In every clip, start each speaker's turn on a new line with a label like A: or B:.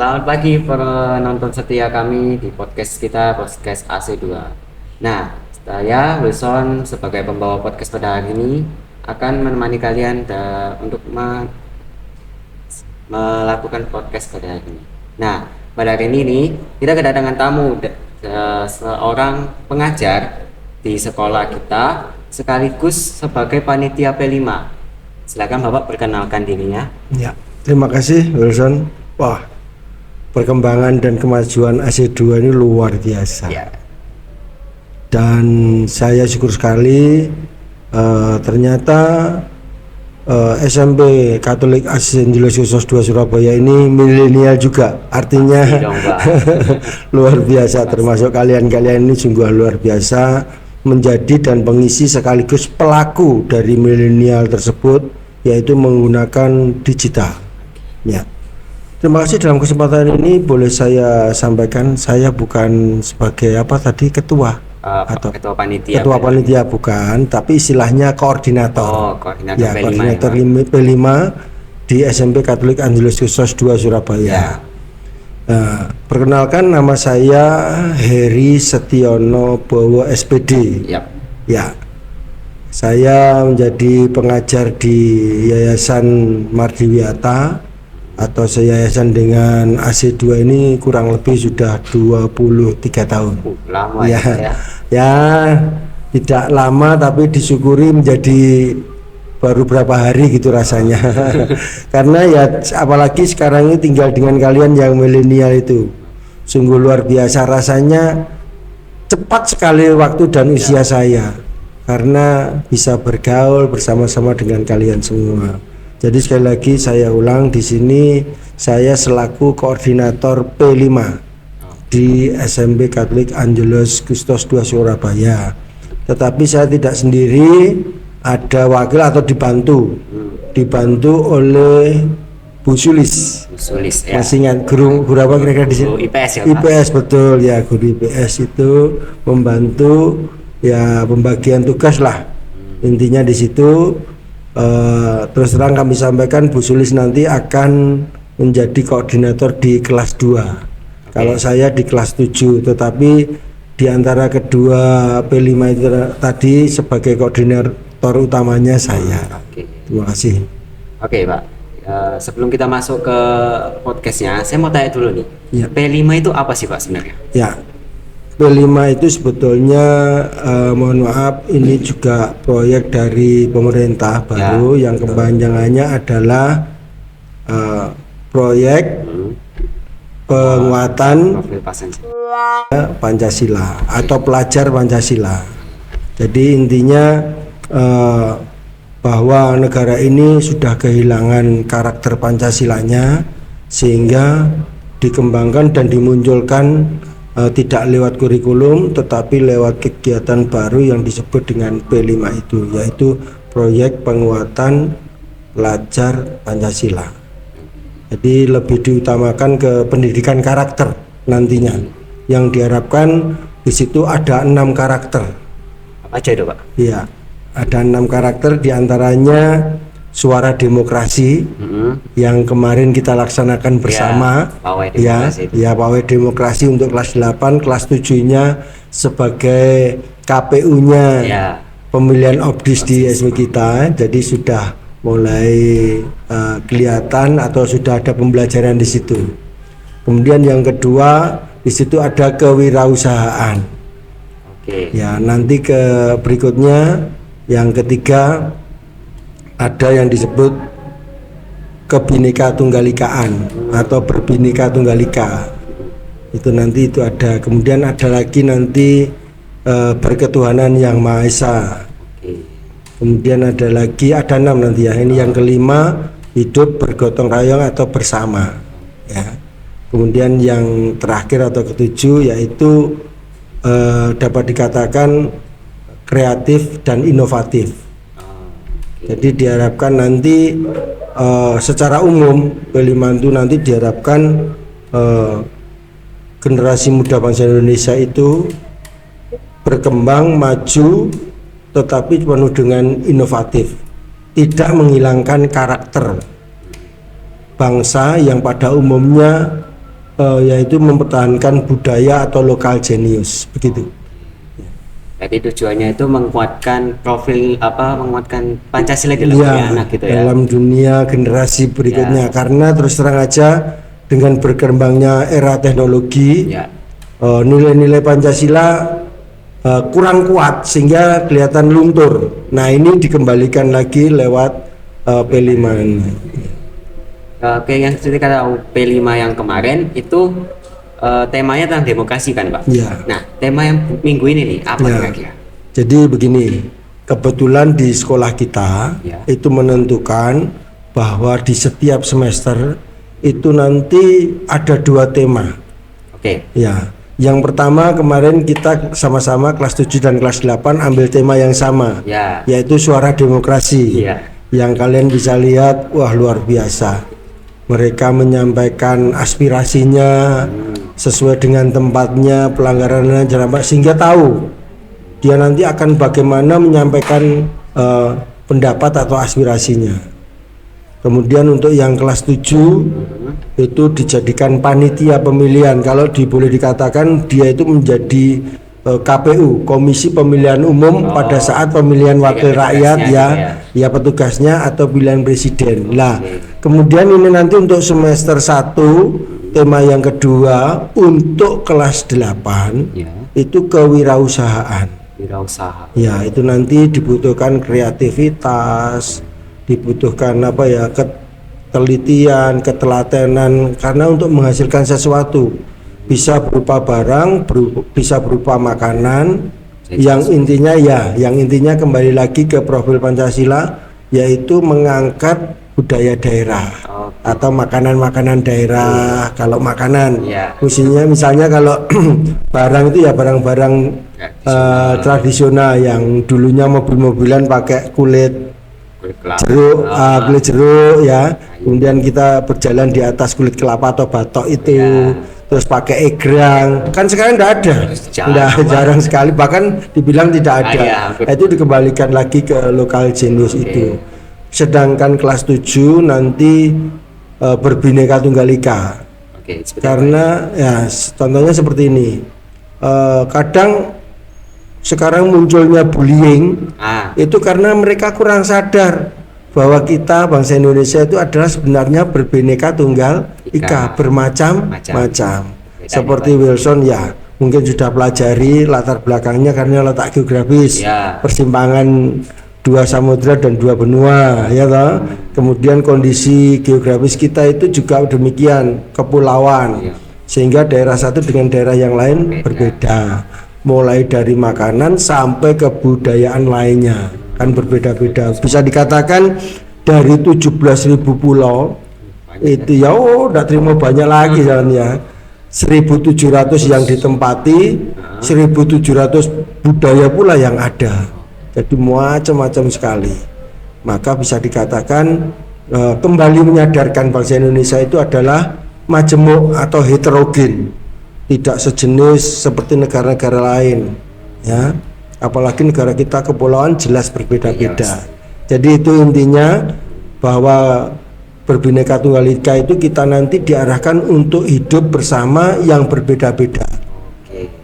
A: Selamat pagi penonton setia kami di podcast kita, podcast AC2. Nah, saya Wilson sebagai pembawa podcast pada hari ini akan menemani kalian untuk melakukan podcast pada hari ini. Nah, pada hari ini kita kedatangan tamu seorang pengajar di sekolah kita sekaligus sebagai panitia P5. Silakan Bapak perkenalkan dirinya.
B: Ya, terima kasih Wilson. Wah, perkembangan dan kemajuan AC2 ini luar biasa.
A: Ya.
B: Dan saya syukur sekali ternyata SMP Katolik Angelus Kristus 2 Surabaya ini milenial juga. Artinya luar biasa, termasuk kalian-kalian ini sungguh luar biasa menjadi dan pengisi sekaligus pelaku dari milenial tersebut, yaitu menggunakan digital. Ya. Terima kasih. Dalam kesempatan ini boleh saya sampaikan, saya bukan sebagai ketua atau
A: ketua panitia.
B: Ketua panitia bukan, tapi istilahnya koordinator.
A: Koordinator
B: ya,
A: P5.
B: Koordinator P5 di SMP Katolik Angelus Kristus 2 Surabaya.
A: Ya.
B: Perkenalkan, nama saya Heri Setiono Bowo SPD.
A: Yap.
B: Ya, saya menjadi pengajar di Yayasan Mardiwiata atau yayasan dengan AC2 ini kurang lebih sudah 23 tahun.
A: Lama
B: ya.
A: Ya.
B: Tidak lama, tapi disyukuri menjadi baru berapa hari gitu rasanya. Karena ya apalagi sekarang ini tinggal dengan kalian yang milenial itu sungguh luar biasa, rasanya cepat sekali waktu dan usia saya karena bisa bergaul bersama-sama dengan kalian semua. Jadi sekali lagi saya ulang, di sini saya selaku koordinator P5 di SMP Katolik Angelus Kristus 2 Surabaya. Tetapi saya tidak sendiri, ada wakil atau dibantu oleh Bu Sulis.
A: Ya.
B: Masih ingat guru apa kira-kira di sini?
A: IPS ya,
B: IPS betul ya, guru IPS itu membantu ya pembagian tugas lah. Intinya di situ. Terus terang kami sampaikan, Bu Sulis nanti akan menjadi koordinator di kelas 2. Kalau saya di kelas 7, tetapi di antara kedua P5 itu tadi sebagai koordinator utamanya saya. Terima kasih.
A: Oke, Pak. Sebelum kita masuk ke podcastnya, saya mau tanya dulu nih.
B: Ya.
A: P5 itu apa sih, Pak, sebenarnya?
B: Ya, P5 itu sebetulnya mohon maaf, ini juga proyek dari pemerintah baru yang kepanjangannya adalah proyek penguatan Pancasila atau pelajar Pancasila. Jadi intinya bahwa negara ini sudah kehilangan karakter Pancasilanya, sehingga dikembangkan dan dimunculkan tidak lewat kurikulum tetapi lewat kegiatan baru yang disebut dengan P5 itu, yaitu proyek penguatan pelajar Pancasila. Jadi lebih diutamakan ke pendidikan karakter nantinya, yang diharapkan di situ ada 6 karakter.
A: Apa aja itu, Pak?
B: Iya, ada 6 karakter, diantaranya suara demokrasi yang kemarin kita laksanakan bersama. Pawai demokrasi untuk kelas 8, kelas 7-nya sebagai KPU-nya pemilihan obdis di SW kita. Jadi sudah mulai kelihatan atau sudah ada pembelajaran di situ. Kemudian yang kedua, di situ ada kewirausahaan. Ya, nanti ke berikutnya yang ketiga ada yang disebut Kebhinneka Tunggal-Ikaan atau Berbhinneka Tunggal Ika. Itu nanti itu ada. Kemudian ada lagi nanti Berketuhanan Yang Maha Esa. Kemudian ada lagi, ada 6 nanti ya. Ini yang kelima, hidup bergotong royong atau bersama. Ya. Kemudian yang terakhir atau ketujuh yaitu dapat dikatakan kreatif dan inovatif. Jadi diharapkan nanti secara umum P5 itu nanti diharapkan generasi muda bangsa Indonesia itu berkembang, maju, tetapi penuh dengan inovatif, tidak menghilangkan karakter bangsa yang pada umumnya yaitu mempertahankan budaya atau lokal genius begitu.
A: Jadi tujuannya itu menguatkan menguatkan Pancasila dalam anak gitu ya.
B: Dalam dunia generasi berikutnya, karena terus terang aja dengan berkembangnya era teknologi, nilai-nilai Pancasila kurang kuat sehingga kelihatan luntur. Nah, ini dikembalikan lagi lewat P5 ini.
A: Oke, yang seperti kata P5 yang kemarin itu temanya tentang demokrasi kan, Pak?
B: Ya.
A: Nah, tema yang minggu ini nih apa kira-kira?
B: Jadi begini, kebetulan di sekolah kita itu menentukan bahwa di setiap semester itu nanti ada 2 tema.
A: Oke.
B: Ya, yang pertama kemarin kita sama-sama kelas 7 dan kelas 8 ambil tema yang sama, yaitu suara demokrasi. Yang kalian bisa lihat, wah luar biasa. Mereka menyampaikan aspirasinya sesuai dengan tempatnya, pelanggarannya sehingga tahu dia nanti akan bagaimana menyampaikan pendapat atau aspirasinya. Kemudian untuk yang kelas 7 itu dijadikan panitia pemilihan. Kalau boleh dikatakan dia itu menjadi KPU, Komisi Pemilihan Umum pada saat pemilihan wakil rakyat ya petugasnya atau pilihan presiden. Nah, kemudian ini nanti untuk semester 1 tema yang kedua untuk kelas 8 itu kewirausahaan. Ya, itu nanti dibutuhkan kreativitas, dibutuhkan ketelitian, ketelatenan karena untuk menghasilkan sesuatu. Bisa berupa barang, bisa berupa makanan, yang intinya kembali lagi ke profil Pancasila, yaitu mengangkat budaya daerah atau makanan-makanan daerah. Kalau makanan, misalnya kalau barang itu ya barang-barang tradisional yang dulunya mobil-mobilan pakai kulit jeruk ya, kemudian kita berjalan di atas kulit kelapa atau batok itu. Terus pakai egrang, kan sekarang tidak ada, jarang sekali, bahkan dibilang tidak ada. Itu dikembalikan lagi ke lokal genius itu. Sedangkan kelas 7 nanti berbineka tunggal ika. Karena ya contohnya seperti ini. Kadang sekarang munculnya bullying itu karena mereka kurang sadar bahwa kita bangsa Indonesia itu adalah sebenarnya berbineka tunggal ika, bermacam-macam. Seperti Wilson ya mungkin sudah pelajari latar belakangnya karena letak geografis, persimpangan 2 samudra dan 2 benua ya toh. Kemudian kondisi geografis kita itu juga demikian, kepulauan, sehingga daerah satu dengan daerah yang lain berbeda, mulai dari makanan sampai kebudayaan lainnya kan berbeda-beda. Bisa dikatakan dari 17.000 pulau itu ya udah terima banyak lagi jalannya. 1.700 yang ditempati, 1.700 budaya pula yang ada. Jadi macam-macam sekali. Maka bisa dikatakan kembali menyadarkan bangsa Indonesia itu adalah majemuk atau heterogen, tidak sejenis seperti negara-negara lain ya. Apalagi negara kita kepulauan jelas berbeda-beda. Jadi itu intinya bahwa berbineka tunggal ika itu kita nanti diarahkan untuk hidup bersama yang berbeda-beda.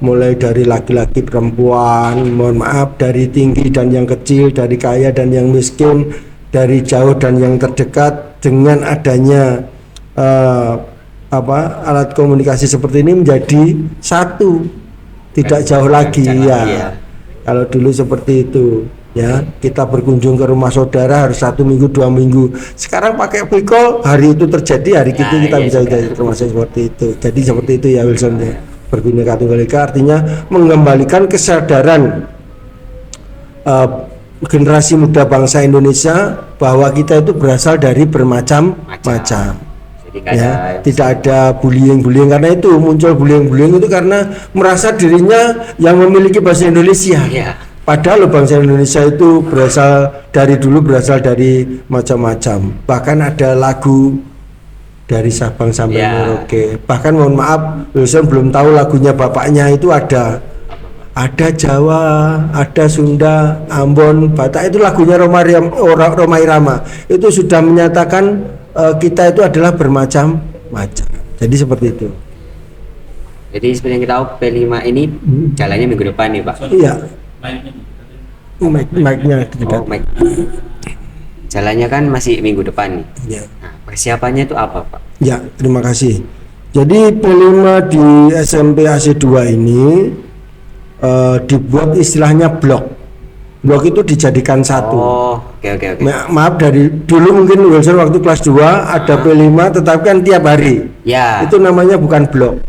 B: Mulai dari laki-laki perempuan, mohon maaf, dari tinggi dan yang kecil, dari kaya dan yang miskin, dari jauh dan yang terdekat, dengan adanya alat komunikasi seperti ini menjadi satu, tidak jauh lagi ya. Kalau dulu seperti itu ya, kita berkunjung ke rumah saudara harus 1 minggu 2 minggu. Sekarang pakai video hari itu terjadi, hari itu kita bisa ke rumah seperti itu. Jadi seperti itu ya Wilson ya. Berbineka tunggal ika artinya mengembalikan kesadaran generasi muda bangsa Indonesia bahwa kita itu berasal dari bermacam-macam. Ya, tidak ada bullying karena itu muncul bullying itu karena merasa dirinya yang memiliki bahasa Indonesia. Padahal bangsa Indonesia itu berasal dari macam-macam. Bahkan ada lagu dari Sabang sampai Merauke. Bahkan mohon maaf, Wilson belum tahu lagunya bapaknya itu ada Jawa, ada Sunda, Ambon, Batak, itu lagunya Rhoma Irama. Itu sudah menyatakan kita itu adalah bermacam-macam. Jadi seperti itu.
A: Jadi seperti yang kita tahu P5 ini jalannya minggu depan nih Pak.
B: Iya. Mic-nya dekat.
A: Oh, mic. Jalannya kan masih minggu depan nih.
B: Ya.
A: Nah, persiapannya itu apa Pak?
B: Ya, terima kasih. Jadi P5 di SMP AC2 ini dibuat istilahnya blok. Blok itu dijadikan satu.
A: Oh, oke.
B: Maaf, dari dulu mungkin Wilson waktu kelas 2 ada P5 tetapi kan tiap hari.
A: Ya.
B: Itu namanya bukan blok.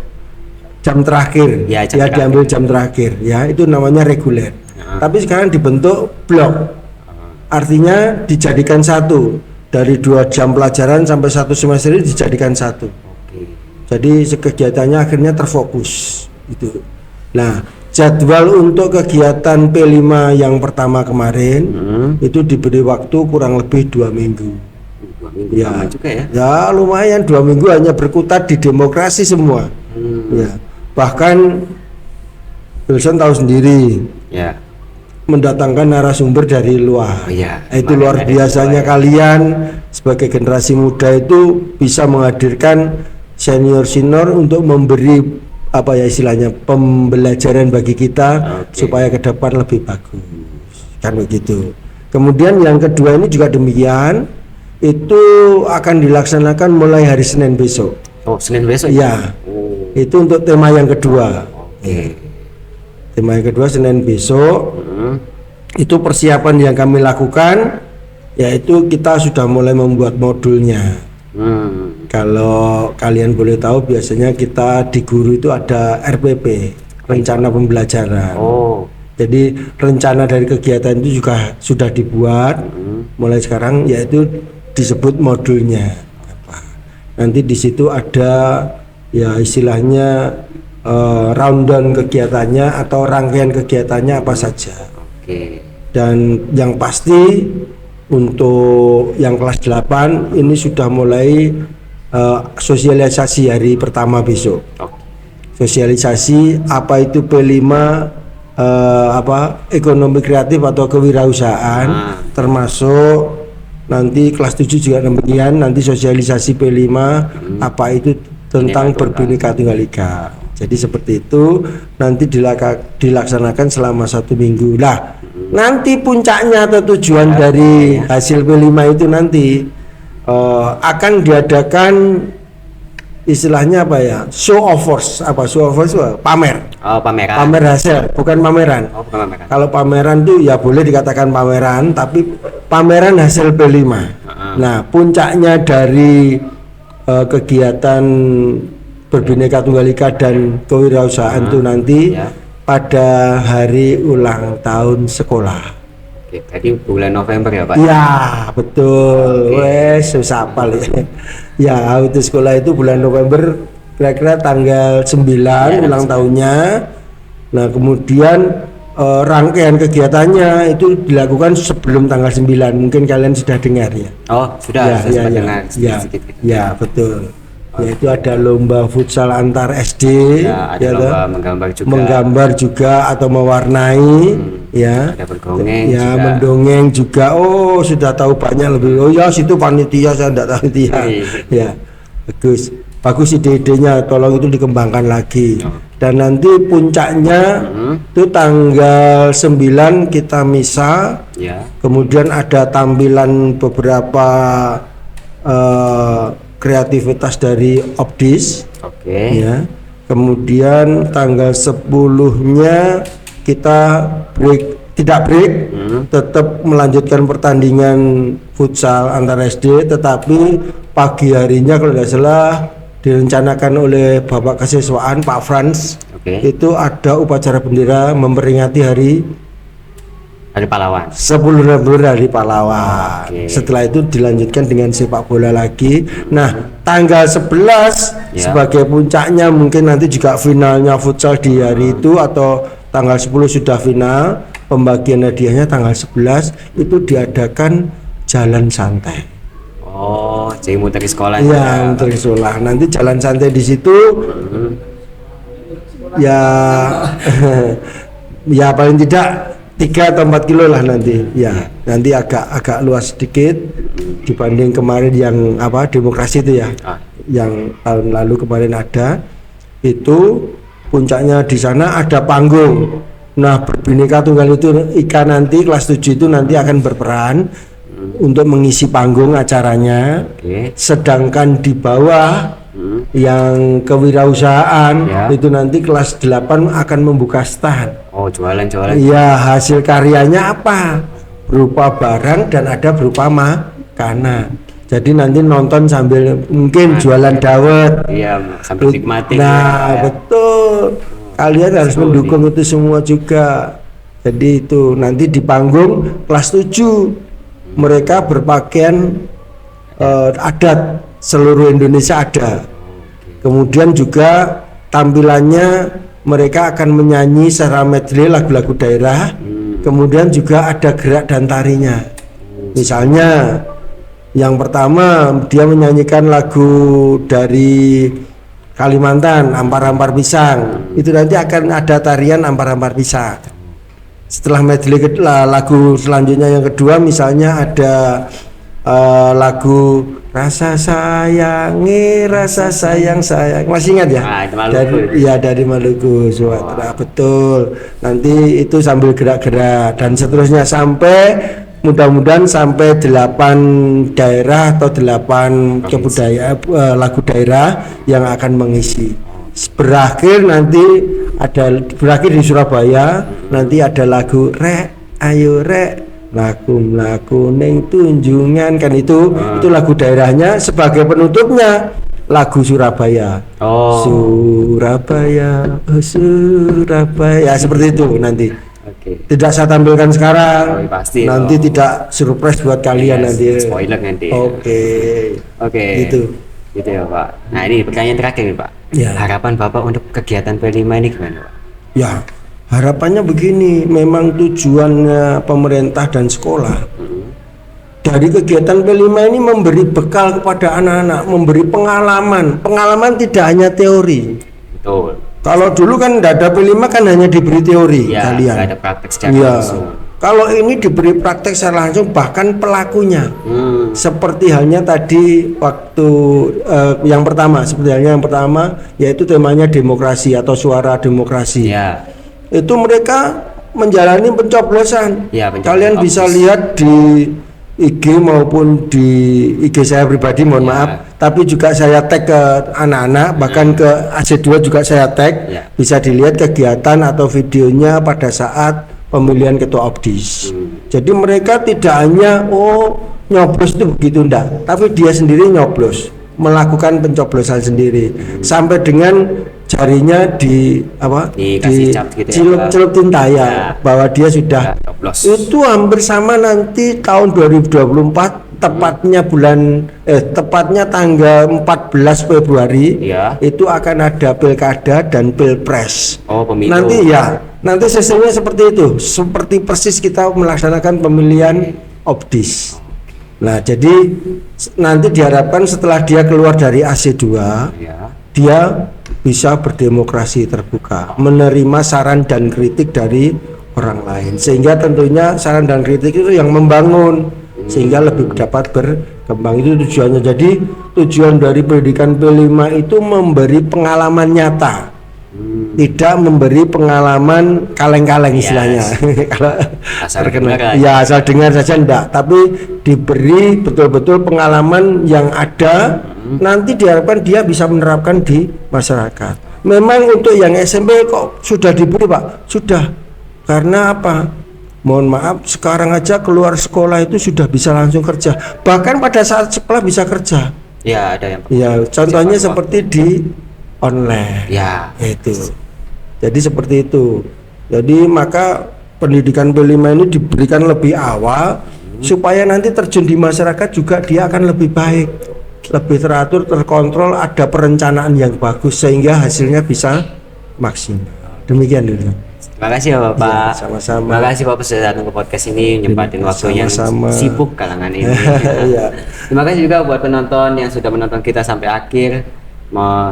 B: Jam terakhir.
A: Ya, jam terakhir.
B: Diambil jam terakhir ya, itu namanya reguler. Tapi sekarang dibentuk blok. Artinya dijadikan satu. Dari 2 jam pelajaran sampai 1 semester ini dijadikan satu.
A: Oke.
B: Jadi kegiatannya akhirnya terfokus itu. Nah, jadwal untuk kegiatan P5 yang pertama kemarin itu diberi waktu kurang lebih 2 minggu.
A: 2 minggu
B: Ya,
A: lama juga ya.
B: ya lumayan 2 minggu hanya berkutat di demokrasi semua. Ya, bahkan Wilson tahu sendiri
A: Ya.
B: mendatangkan narasumber dari luar.
A: Oh iya.
B: Itu luar
A: Dari
B: biasanya
A: luar, ya.
B: kalian sebagai generasi muda itu bisa menghadirkan senior untuk memberi apa ya istilahnya pembelajaran bagi kita supaya ke depan lebih bagus. Kan begitu. Kemudian yang kedua ini juga demikian, itu akan dilaksanakan mulai hari Senin besok.
A: Oh, Senin besok.
B: Iya.
A: Oh.
B: Itu untuk tema yang kedua.
A: Oke.
B: Tema yang kedua Senin besok. Itu persiapan yang kami lakukan, yaitu kita sudah mulai membuat modulnya. Kalau kalian boleh tahu biasanya kita di guru itu ada RPP, rencana pembelajaran.
A: Oh.
B: Jadi rencana dari kegiatan itu juga sudah dibuat mulai sekarang, yaitu disebut modulnya apa. Nanti di situ ada ya istilahnya rundown kegiatannya atau rangkaian kegiatannya apa saja.
A: Oke.
B: Dan yang pasti untuk yang kelas 8 ini sudah mulai sosialisasi hari pertama besok.
A: Oke.
B: Sosialisasi apa itu P5 apa ekonomi kreatif atau kewirausahaan, termasuk nanti kelas 7 juga demikian, nanti sosialisasi P5 apa itu tentang Bhinneka Tunggal Ika. Jadi seperti itu nanti dilaksanakan selama 1 minggu. Lah, nanti puncaknya atau tujuan dari hasil P5 itu nanti akan diadakan istilahnya apa ya? Show of force. Apa show of force? Pamer.
A: Oh, pameran.
B: Pamer hasil, bukan pameran.
A: Oh, bukan pameran.
B: Kalau pameran tuh ya boleh dikatakan pameran, tapi pameran hasil P5. Nah, puncaknya dari kegiatan Bhinneka Tunggal Ika dan kewirausahaan itu nanti pada hari ulang tahun sekolah.
A: Oke, berarti bulan November ya Pak?
B: Ya betul, wes susah apal ya. Ya itu sekolah itu bulan November, kira-kira tanggal 9 ulang tahunnya. Nah kemudian rangkaian kegiatannya itu dilakukan sebelum tanggal 9. Mungkin kalian sudah dengar ya.
A: Oh sudah, sempat dengar sedikit.
B: Ya betul. Yaitu ada lomba futsal antar SD,
A: ya, ada lomba
B: menggambar juga atau mewarnai, ya,
A: ada berdongeng,
B: ya
A: juga.
B: mendongeng juga. Oh sudah tahu banyak lebih. Oh ya situ panitia, saya tidak tahu dia. Ya bagus ide-idenya, tolong itu dikembangkan lagi. Dan nanti puncaknya itu tanggal 9 kita misa, kemudian ada tampilan beberapa kreativitas dari Opdis. Ya. Kemudian tanggal 10-nya kita tidak break, tetap melanjutkan pertandingan futsal antar SD, tetapi pagi harinya kalau tidak salah direncanakan oleh Bapak Kesiswaan Pak Frans, itu ada upacara bendera memperingati hari
A: pahlawan.
B: 10 November hari pahlawan. Setelah itu dilanjutkan dengan sepak bola lagi. Nah, tanggal 11 sebagai puncaknya, mungkin nanti juga finalnya futsal di hari itu, atau tanggal 10 sudah final. Pembagian hadiahnya tanggal 11 itu diadakan jalan santai.
A: Oh, jadi muter di sekolah.
B: Iya, muter di sekolah. Nanti jalan santai di situ. Ya ya paling tidak 3 atau 4 kilo lah nanti. Ya, nanti agak luas sedikit dibanding kemarin yang apa demokrasi itu ya. Yang tahun lalu kemarin ada itu. puncaknya di sana ada panggung. Nah, berbineka tunggal itu Ika nanti kelas 7 itu nanti akan berperan untuk mengisi panggung acaranya.
A: Oke.
B: Sedangkan di bawah yang kewirausahaan
A: Ya.
B: itu nanti kelas 8 akan membuka stand.
A: Oh, jualan-jualan.
B: Iya, hasil karyanya apa? Berupa barang dan ada berupa makanan. Jadi nanti nonton sambil mungkin jualan dawet.
A: Iya, sambil nikmatin.
B: Nah,
A: ya.
B: betul. Kalian harus
A: Seru
B: mendukung itu semua juga. Jadi itu nanti di panggung kelas 7 mereka berpakaian adat seluruh Indonesia ada. Kemudian juga tampilannya mereka akan menyanyi secara medley lagu-lagu daerah. Kemudian juga ada gerak dan tarinya. Misalnya yang pertama dia menyanyikan lagu dari Kalimantan, Ampar-Ampar Pisang. Itu nanti akan ada tarian Ampar-Ampar Pisang. Setelah medley lagu selanjutnya yang kedua misalnya ada lagu Rasa Sayangi, Rasa Sayang Sayang. Masih ingat ya?
A: Itu Maluku.
B: Dari Maluku, Sumatera. Betul. Nanti itu sambil gerak-gerak dan seterusnya sampai mudah-mudahan sampai 8 daerah atau 8 kebudayaan lagu daerah yang akan mengisi. Berakhir di Surabaya nanti ada lagu Rek Ayo Rek laku ning tunjungan kan itu lagu daerahnya. Sebagai penutupnya lagu Surabaya. Surabaya, oh Surabaya, seperti itu nanti.
A: Oke.
B: Tidak saya tampilkan sekarang.
A: Pasti.
B: Nanti tidak surprise buat kalian nanti.
A: Spoiler nanti. Oke.
B: Gitu
A: ya Pak. Nah ini pertanyaan terakhir nih Pak.
B: Ya.
A: Harapan Bapak untuk kegiatan P5 ini gimana Pak?
B: Ya, harapannya begini, memang tujuannya pemerintah dan sekolah dari kegiatan P5 ini memberi bekal kepada anak-anak, memberi pengalaman tidak hanya teori.
A: Betul.
B: Kalau dulu kan tidak ada P5 kan hanya diberi teori
A: Ya,
B: kalian.
A: nggak ada praktek secara langsung.
B: Kalau ini diberi praktek secara langsung bahkan pelakunya. Seperti halnya tadi waktu yang pertama yaitu temanya demokrasi atau suara demokrasi.
A: Ya.
B: Itu mereka menjalani pencoblosan.
A: Ya,
B: Kalian bisa lihat di IG maupun di IG saya pribadi, mohon maaf, tapi juga saya tag ke anak-anak, bahkan ke AC2 juga saya tag. Bisa dilihat kegiatan atau videonya pada saat pemilihan ketua OPDIS. Jadi mereka tidak hanya nyoblos itu begitu enggak, tapi dia sendiri nyoblos, melakukan pencoblosan sendiri sampai dengan jarinya
A: dikasih cap gitu
B: celup tinta ya, bahwa dia sudah
A: nyoblos.
B: Itu hampir sama nanti tahun 2024 tepatnya tanggal 14 Februari itu akan ada pilkada dan pilpres.
A: Pemilu.
B: Nanti sistemnya seperti itu, seperti persis kita melaksanakan pemilihan OPDIS. Nah, jadi nanti diharapkan setelah dia keluar dari AC2, dia bisa berdemokrasi terbuka, menerima saran dan kritik dari orang lain, sehingga tentunya saran dan kritik itu yang membangun, sehingga lebih dapat berkembang. Itu tujuannya. Jadi tujuan dari pendidikan P5 itu memberi pengalaman nyata, tidak memberi pengalaman kaleng-kaleng istilahnya. Kalau asal dengar saja enggak, tapi diberi betul-betul pengalaman yang ada. Nanti diharapkan dia bisa menerapkan di masyarakat. Memang untuk yang SMP kok sudah diberi Pak? Sudah. Karena apa? Mohon maaf, sekarang aja keluar sekolah itu sudah bisa langsung kerja. Bahkan pada saat sekolah bisa kerja.
A: Ya, ada yang.
B: Ya, contohnya seperti di online.
A: Ya,
B: itu. Jadi seperti itu. Jadi maka pendidikan P5 ini diberikan lebih awal supaya nanti terjun di masyarakat juga dia akan lebih baik, lebih teratur, terkontrol, ada perencanaan yang bagus sehingga hasilnya bisa maksimal. Demikian dulu.
A: Terima kasih ya Bapak.
B: Ya, sama-sama.
A: Terima kasih Bapak sudah datang ke podcast ini, nyempatin waktunya yang sibuk kalangan ini.
B: Ya.
A: Terima kasih juga buat penonton yang sudah menonton kita sampai akhir.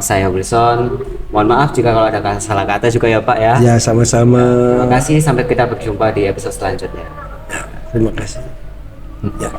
A: Saya Wilson, mohon maaf jika kalau ada salah kata juga ya Pak ya.
B: Ya, sama-sama.
A: Terima kasih, sampai kita berjumpa di episode selanjutnya.
B: Terima kasih. Ya.